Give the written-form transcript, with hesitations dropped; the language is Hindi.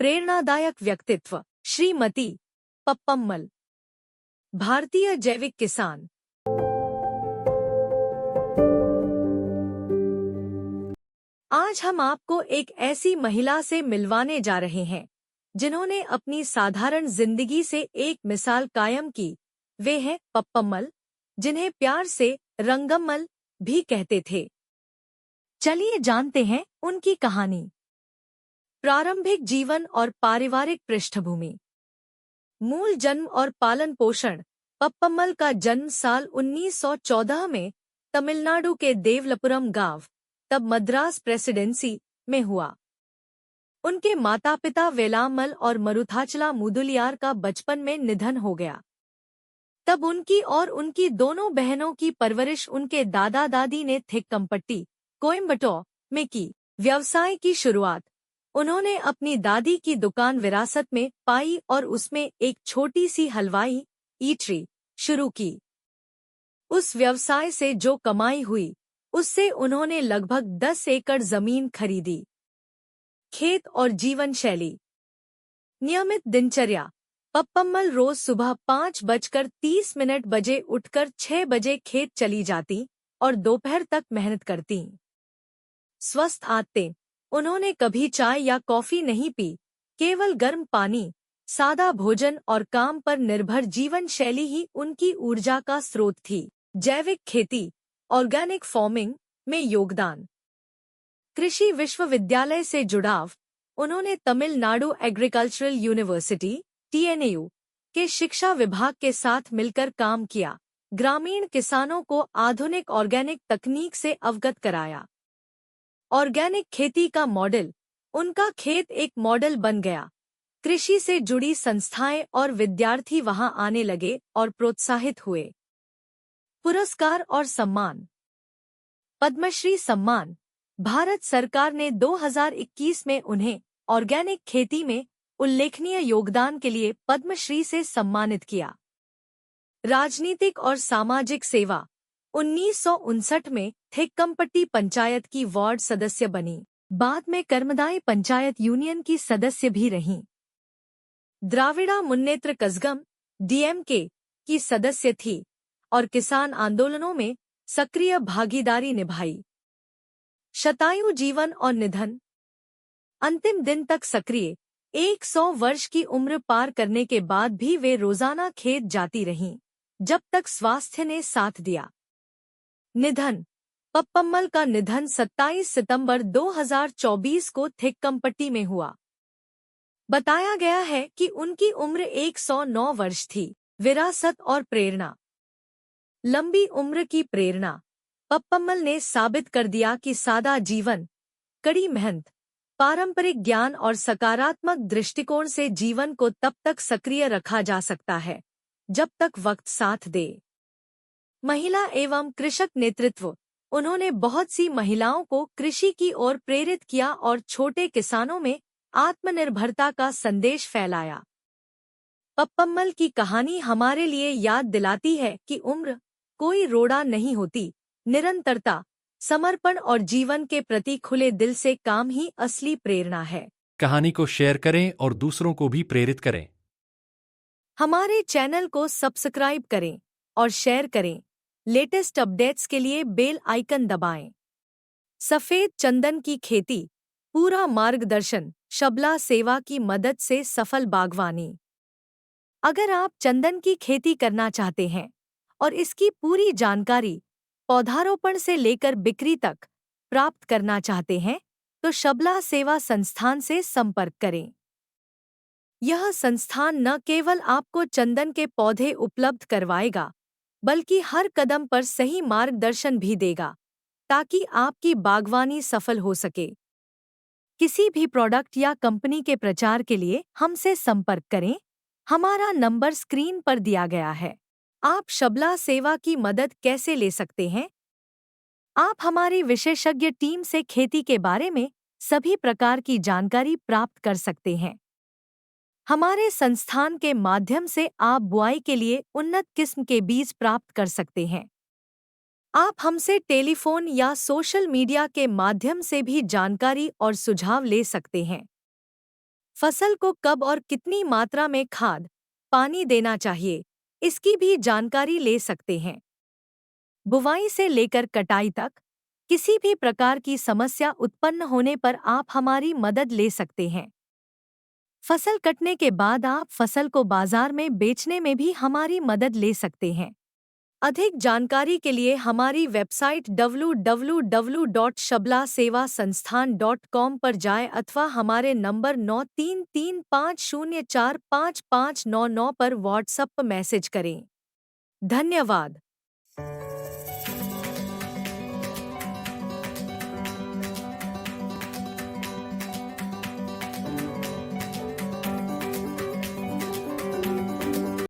प्रेरणादायक व्यक्तित्व श्रीमती पप्पम्मल, भारतीय जैविक किसान। आज हम आपको एक ऐसी महिला से मिलवाने जा रहे हैं जिन्होंने अपनी साधारण जिंदगी से एक मिसाल कायम की। वे हैं पप्पम्मल, जिन्हें प्यार से रंगम्मल भी कहते थे। चलिए जानते हैं उनकी कहानी। प्रारंभिक जीवन और पारिवारिक पृष्ठभूमि। मूल जन्म और पालन पोषण। पप्पम्मल का जन्म साल 1914 में तमिलनाडु के देवलपुरम गांव, तब मद्रास प्रेसिडेंसी, में हुआ। उनके माता पिता वेलाम्मल और मरुथाचला मुदुलियार का बचपन में निधन हो गया। तब उनकी और उनकी दोनों बहनों की परवरिश उनके दादा दादी ने थिक्कम्पट्टी, कोयम्बटूर में की। व्यवसाय की शुरुआत उन्होंने अपनी दादी की दुकान विरासत में पाई और उसमें एक छोटी सी हलवाई ईटरी शुरू की। उस व्यवसाय से जो कमाई हुई उससे उन्होंने लगभग 10 एकड़ जमीन खरीदी। खेत और जीवन शैली। नियमित दिनचर्या। पप्पम्मल रोज सुबह 5:30 बजे उठकर 6 बजे खेत चली जाती और दोपहर तक मेहनत करती। स्वस्थ आदतें। उन्होंने कभी चाय या कॉफी नहीं पी, केवल गर्म पानी, सादा भोजन और काम पर निर्भर जीवन शैली ही उनकी ऊर्जा का स्रोत थी। जैविक खेती, ऑर्गेनिक फार्मिंग में योगदान। कृषि विश्वविद्यालय से जुड़ाव। उन्होंने तमिलनाडु एग्रीकल्चरल यूनिवर्सिटी (TNAU) के शिक्षा विभाग के साथ मिलकर काम किया, ग्रामीण किसानों को आधुनिक ऑर्गेनिक तकनीक से अवगत कराया। ऑर्गेनिक खेती का मॉडल। उनका खेत एक मॉडल बन गया। कृषि से जुड़ी संस्थाएं और विद्यार्थी वहां आने लगे और प्रोत्साहित हुए। पुरस्कार और सम्मान। पद्मश्री सम्मान। भारत सरकार ने 2021 में उन्हें ऑर्गेनिक खेती में उल्लेखनीय योगदान के लिए पद्मश्री से सम्मानित किया। राजनीतिक और सामाजिक सेवा। 1959 में थिक्कम्पट्टी पंचायत की वार्ड सदस्य बनी। बाद में कर्मदाई पंचायत यूनियन की सदस्य भी रहीं। द्राविड़ा मुन्नेत्र कज़गम (DMK) की सदस्य थी और किसान आंदोलनों में सक्रिय भागीदारी निभाई। शतायु जीवन और निधन। अंतिम दिन तक सक्रिय। 100 वर्ष की उम्र पार करने के बाद भी वे रोजाना खेत जाती रहीं, जब तक स्वास्थ्य ने साथ दिया। निधन। पप्पम्मल का निधन 27 सितंबर 2024 को थिक्कम्पट्टी में हुआ। बताया गया है कि उनकी उम्र 109 वर्ष थी। विरासत और प्रेरणा। लंबी उम्र की प्रेरणा। पप्पम्मल ने साबित कर दिया कि सादा जीवन, कड़ी मेहनत, पारंपरिक ज्ञान और सकारात्मक दृष्टिकोण से जीवन को तब तक सक्रिय रखा जा सकता है जब तक वक्त साथ दे। महिला एवं कृषक नेतृत्व। उन्होंने बहुत सी महिलाओं को कृषि की ओर प्रेरित किया और छोटे किसानों में आत्मनिर्भरता का संदेश फैलाया। पप्पम्मल की कहानी हमारे लिए याद दिलाती है कि उम्र कोई रोड़ा नहीं होती। निरंतरता, समर्पण और जीवन के प्रति खुले दिल से काम ही असली प्रेरणा है। कहानी को शेयर करें और दूसरों को भी प्रेरित करें। हमारे चैनल को सब्सक्राइब करें और शेयर करें। लेटेस्ट अपडेट्स के लिए बेल आइकन दबाएं। सफेद चंदन की खेती, पूरा मार्गदर्शन शबला सेवा की मदद से सफल बागवानी। अगर आप चंदन की खेती करना चाहते हैं और इसकी पूरी जानकारी पौधारोपण से लेकर बिक्री तक प्राप्त करना चाहते हैं तो शबला सेवा संस्थान से संपर्क करें। यह संस्थान न केवल आपको चंदन के पौधे उपलब्ध करवाएगा बल्कि हर कदम पर सही मार्गदर्शन भी देगा ताकि आपकी बागवानी सफल हो सके। किसी भी प्रोडक्ट या कंपनी के प्रचार के लिए हमसे संपर्क करें। हमारा नंबर स्क्रीन पर दिया गया है। आप शबला सेवा की मदद कैसे ले सकते हैं? आप हमारी विशेषज्ञ टीम से खेती के बारे में सभी प्रकार की जानकारी प्राप्त कर सकते हैं। हमारे संस्थान के माध्यम से आप बुआई के लिए उन्नत किस्म के बीज प्राप्त कर सकते हैं। आप हमसे टेलीफोन या सोशल मीडिया के माध्यम से भी जानकारी और सुझाव ले सकते हैं। फसल को कब और कितनी मात्रा में खाद, पानी देना चाहिए, इसकी भी जानकारी ले सकते हैं। बुवाई से लेकर कटाई तक किसी भी प्रकार की समस्या उत्पन्न होने पर आप हमारी मदद ले सकते हैं। फसल कटने के बाद आप फसल को बाजार में बेचने में भी हमारी मदद ले सकते हैं। अधिक जानकारी के लिए हमारी वेबसाइट www.shablasevasansthan.com पर जाएं अथवा हमारे नंबर 9335045599 पर व्हाट्सएप मैसेज करें। धन्यवाद।